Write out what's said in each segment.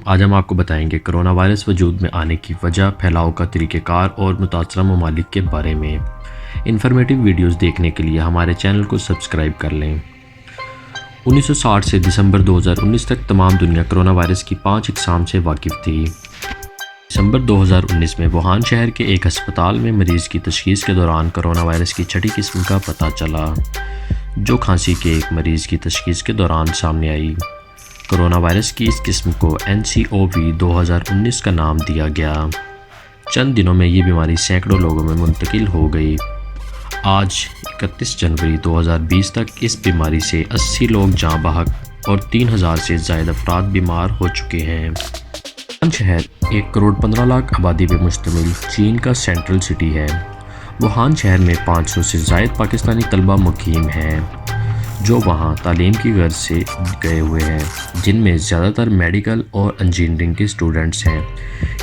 آج ہم آپ کو بتائیں گے کرونا وائرس وجود میں آنے کی وجہ، پھیلاؤ کا طریقہ کار اور متاثرہ ممالک کے بارے میں۔ انفارمیٹیو ویڈیوز دیکھنے کے لیے ہمارے چینل کو سبسکرائب کر لیں۔ 1960 سے دسمبر 2019 تک تمام دنیا کرونا وائرس کی 5 اقسام سے واقف تھی۔ دسمبر 2019 میں ووہان شہر کے ایک ہسپتال میں مریض کی تشخیص کے دوران کرونا وائرس کی چھٹی قسم کا پتہ چلا، جو کھانسی کے ایک مریض کی تشخیص کے دوران سامنے آئی۔ کرونا وائرس کی اس قسم کو NCOV 2019 کا نام دیا گیا۔ چند دنوں میں یہ بیماری سینکڑوں لوگوں میں منتقل ہو گئی۔ آج 31 جنوری 2020 تک اس بیماری سے 80 لوگ جاں بحق اور 3000 سے زائد افراد بیمار ہو چکے ہیں۔ ووہان شہر 1 کروڑ 15 لاکھ آبادی پر مشتمل چین کا سینٹرل سٹی ہے۔ ووہان شہر میں 500 سے زائد پاکستانی طلبہ مقیم ہیں جو وہاں تعلیم کی غرض سے گئے ہوئے ہیں، جن میں زیادہ تر میڈیکل اور انجینئرنگ کے اسٹوڈنٹس ہیں۔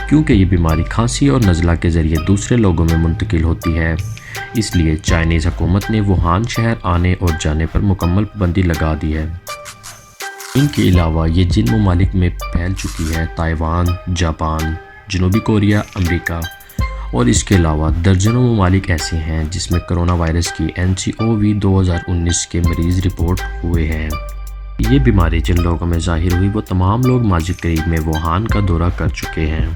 کیونکہ یہ بیماری کھانسی اور نزلہ کے ذریعے دوسرے لوگوں میں منتقل ہوتی ہے، اس لیے چائنیز حکومت نے ووہان شہر آنے اور جانے پر مکمل پابندی لگا دی ہے۔ ان کے علاوہ یہ جن ممالک میں پھیل چکی ہے: تائیوان، جاپان، جنوبی کوریا، امریکہ، اور اس کے علاوہ درجنوں ممالک ایسے ہیں جس میں کرونا وائرس کی NCOV 2019 کے مریض رپورٹ ہوئے ہیں۔ یہ بیماری جن لوگوں میں ظاہر ہوئی وہ تمام لوگ ماضی قریب میں ووہان کا دورہ کر چکے ہیں۔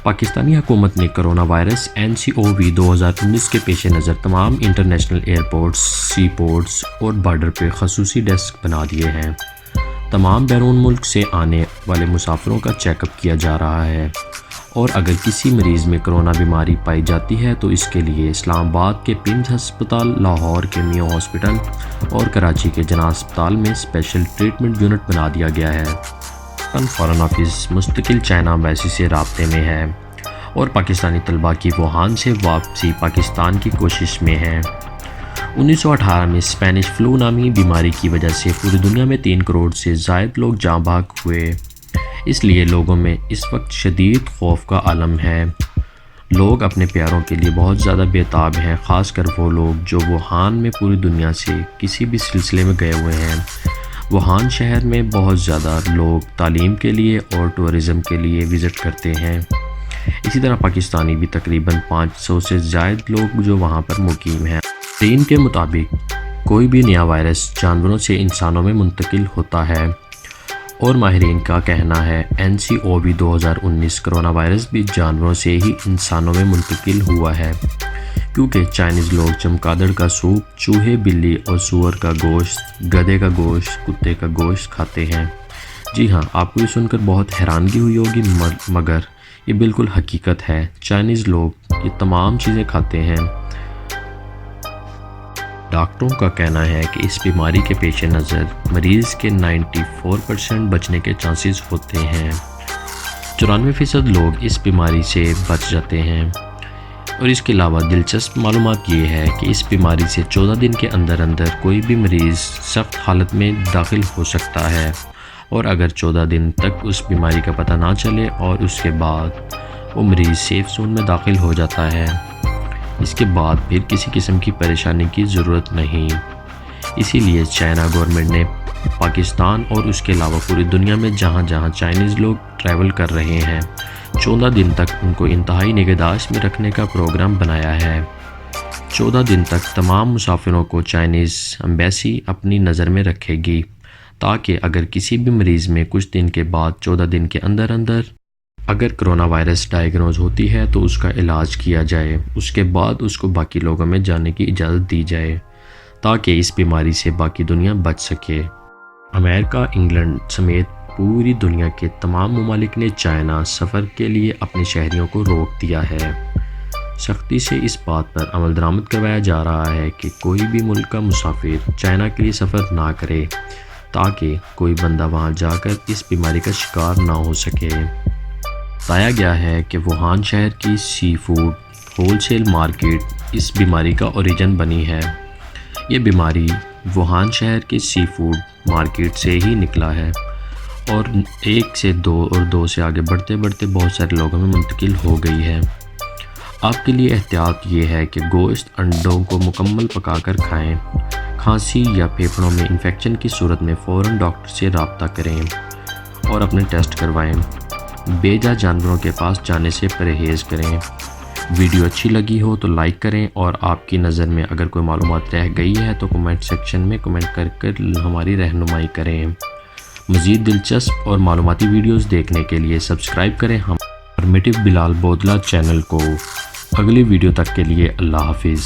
پاکستانی حکومت نے کرونا وائرس NCOV 2019 کے پیش نظر تمام انٹرنیشنل ایئرپورٹس، سی پورٹس اور بارڈر پہ خصوصی ڈیسک بنا دیے ہیں۔ تمام بیرون ملک سے آنے والے مسافروں کا چیک اپ کیا جا رہا ہے، اور اگر کسی مریض میں کرونا بیماری پائی جاتی ہے تو اس کے لیے اسلام آباد کے پیمز ہسپتال، لاہور کے میو ہاسپٹل اور کراچی کے جناح ہسپتال میں اسپیشل ٹریٹمنٹ یونٹ بنا دیا گیا ہے۔ فارن آفس مستقل چائنا ایمبیسی سے رابطے میں ہے اور پاکستانی طلباء کی ووہان سے واپسی پاکستان کی کوشش میں ہے۔ 1918 میں اسپینش فلو نامی بیماری کی وجہ سے پوری دنیا میں 3 کروڑ سے زائد لوگ جاں بحق ہوئے۔ اس لیے لوگوں میں اس وقت شدید خوف کا عالم ہے۔ لوگ اپنے پیاروں کے لیے بہت زیادہ بے تاب ہیں، خاص کر وہ لوگ جو ووہان میں پوری دنیا سے کسی بھی سلسلے میں گئے ہوئے ہیں۔ ووہان شہر میں بہت زیادہ لوگ تعلیم کے لیے اور ٹورزم کے لیے وزٹ کرتے ہیں۔ اسی طرح پاکستانی بھی تقریباً 500 سے زائد لوگ جو وہاں پر مقیم ہیں۔ چین کے مطابق کوئی بھی نیا وائرس جانوروں سے انسانوں میں منتقل ہوتا ہے، اور ماہرین کا کہنا ہے NCOV 2019 کرونا وائرس بھی جانوروں سے ہی انسانوں میں منتقل ہوا ہے، کیونکہ چائنیز لوگ چمگادڑ کا سوپ، چوہے، بلی اور سور کا گوشت، گدھے کا گوشت، کتے کا گوشت کھاتے ہیں۔ جی ہاں، آپ کو یہ سن کر بہت حیرانگی ہوئی ہوگی، مگر یہ بالکل حقیقت ہے۔ چائنیز لوگ یہ تمام چیزیں کھاتے ہیں۔ ڈاکٹروں کا کہنا ہے کہ اس بیماری کے پیش نظر مریض کے 94% بچنے کے چانسز ہوتے ہیں۔ 94% لوگ اس بیماری سے بچ جاتے ہیں۔ اور اس کے علاوہ دلچسپ معلومات یہ ہے کہ اس بیماری سے 14 دن کے اندر کوئی بھی مریض سخت حالت میں داخل ہو سکتا ہے، اور اگر 14 دن تک اس بیماری کا پتہ نہ چلے اور اس کے بعد وہ مریض سیف زون میں داخل ہو جاتا ہے، اس کے بعد پھر کسی قسم کی پریشانی کی ضرورت نہیں۔ اسی لیے چائنا گورنمنٹ نے پاکستان اور اس کے علاوہ پوری دنیا میں جہاں جہاں چائنیز لوگ ٹریول کر رہے ہیں، 14 دن تک ان کو انتہائی نگہداشت میں رکھنے کا پروگرام بنایا ہے۔ 14 دن تک تمام مسافروں کو چائنیز ایمبیسی اپنی نظر میں رکھے گی، تاکہ اگر کسی بھی مریض میں کچھ دن کے بعد 14 دن کے اندر اگر کرونا وائرس ڈائیگنوز ہوتی ہے تو اس کا علاج کیا جائے، اس کے بعد اس کو باقی لوگوں میں جانے کی اجازت دی جائے، تاکہ اس بیماری سے باقی دنیا بچ سکے۔ امریکہ، انگلینڈ سمیت پوری دنیا کے تمام ممالک نے چائنا سفر کے لیے اپنے شہریوں کو روک دیا ہے۔ سختی سے اس بات پر عمل درآمد کروایا جا رہا ہے کہ کوئی بھی ملک کا مسافر چائنا کے لیے سفر نہ کرے، تاکہ کوئی بندہ وہاں جا کر اس بیماری کا شکار نہ ہو سکے۔ بتایا گیا ہے کہ ووہان شہر کی سی فوڈ ہول سیل مارکیٹ اس بیماری کا اوریجن بنی ہے۔ یہ بیماری ووہان شہر کے سی فوڈ مارکیٹ سے ہی نکلا ہے، اور 1 سے 2 اور 2 سے آگے بڑھتے بڑھتے بہت سارے لوگوں میں منتقل ہو گئی ہے۔ آپ کے لیے احتیاط یہ ہے کہ گوشت، انڈوں کو مکمل پکا کر کھائیں۔ کھانسی یا پھیپھڑوں میں انفیکشن کی صورت میں فوراً ڈاکٹر سے رابطہ کریں اور اپنے ٹیسٹ کروائیں۔ بے جا جانوروں کے پاس جانے سے پرہیز کریں۔ ویڈیو اچھی لگی ہو تو لائک کریں، اور آپ کی نظر میں اگر کوئی معلومات رہ گئی ہے تو کمنٹ سیکشن میں کمنٹ کر ہماری رہنمائی کریں۔ مزید دلچسپ اور معلوماتی ویڈیوز دیکھنے کے لیے سبسکرائب کریں انفارمیٹو بلال بودلہ چینل کو۔ اگلی ویڈیو تک کے لیے اللہ حافظ۔